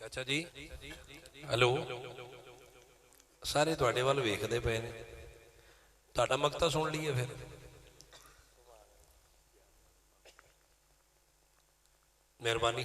ਚਾਚਾ ਜੀ ਹੈਲੋ, ਸਾਰੇ ਤੁਹਾਡੇ ਵੱਲ ਵੇਖਦੇ ਪਏ ਨੇ, ਤੁਹਾਡਾ ਮਕਤਾ ਸੁਣ ਲਈਏ ਫਿਰ। ਮਿਹਰਬਾਨੀ,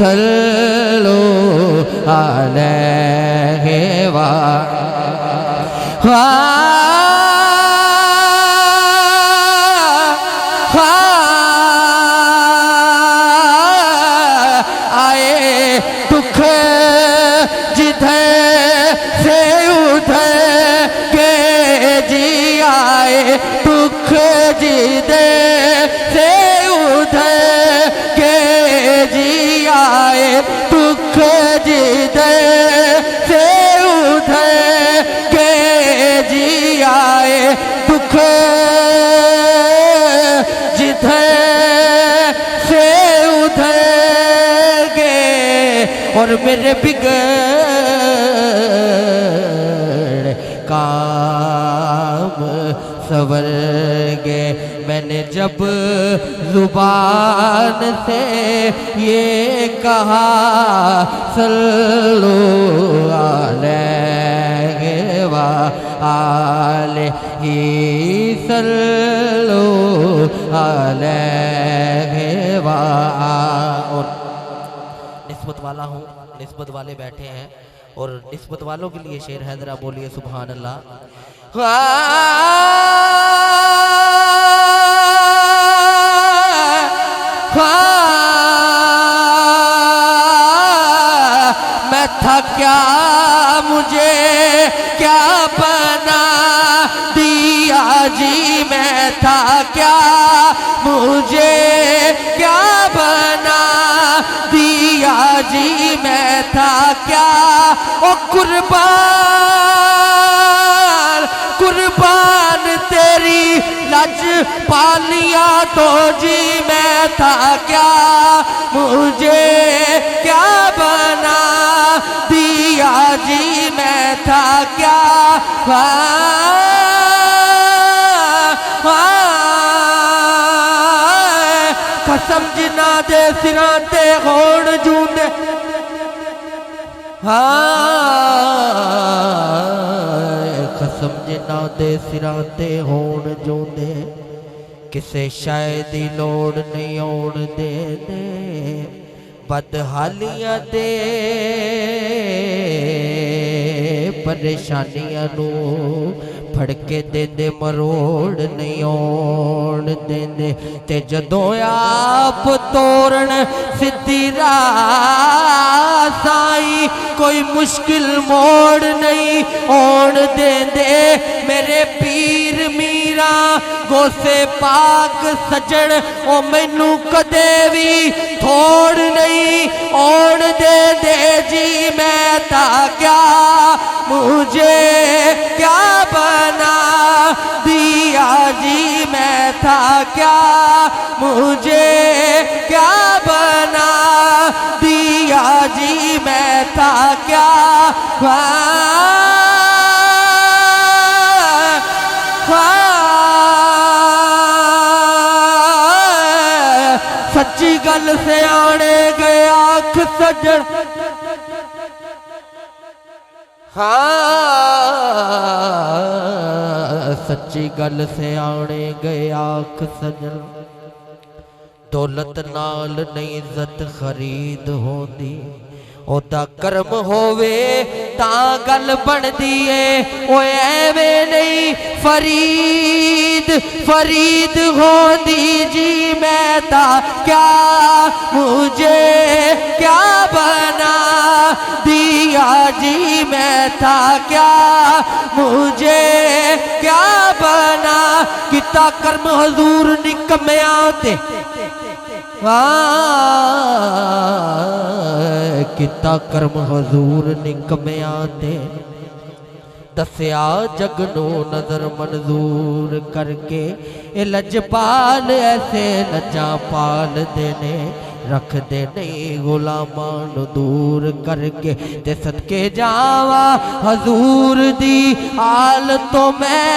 सल्लु अलैहि व आए दुख जिधर से उधर के जी आए दुख जिधर से उधर के जी आए दुख जिधर से उधर के जी आए दुख जिधर से उधर और मेरे बिगड़ काम सवर गए। मैंने जब जुबान से ये कहा सल्लु अलैहि व आलिहि सल्लु अलैहि व निस्बत वाला हूँ, निस्बत वाले बैठे हैं और निस्बत वालों के लिए शेर है, जरा बोलिए सुभान अल्लाह। मैं था क्या मुझे क्या बना दिया जी, मैं था क्या मुझे क्या बना दिया जी, मैं था क्या ओ कुर्बान कुर्बान तेरी लज पालिया तो जी, मैं था क्या मुझे क्या बना दिया जी, मैं था क्या कसम जिना दे सिरां ते होण जूंदे कसम जिना दे सिरां ते होण जूंदे किसे शायद दी लोड़ नहीं आउण दे बदहालियां दे परेशानियां नू फड़ के देंदे मरोड़ नहीं आउण देंदे ते जदों आप तोरण सिद्धी राह साई कोई मुश्किल मोड़ नहीं आउण देंदे मेरे पीर मीरा गोसे पाक सजण ओ मैनू कदे भी थोड़ नहीं आउण देंदे जी, मैं ता क्या मुझे क्या बना दिया जी, मैं था क्या मुझे क्या बना दिया जी, मैं था क्या सच्ची गल से आने गए आँख सजन सच्ची गल से आने गए आँख सजन दौलत नाल नहीं इज्जत खरीद होंदी ओदा कर्म होवे तां गल बनदी ए ओए एवें नहीं फरीद फरीद होंदी जी, मैं ता क्या मुझे क्या बना दिया जी, मैं था क्या मुझे क्या बना किता कर्म हजूर निकम्या ते किता कर्म हजूर निकम्या ते दस्या जग नू नजर मंजूर करके ए लजपाल ऐसे लजा पाल देने रख दे नहीं गुलामां नू दूर करके ते सदके जावा हजूर दी आल तो मैं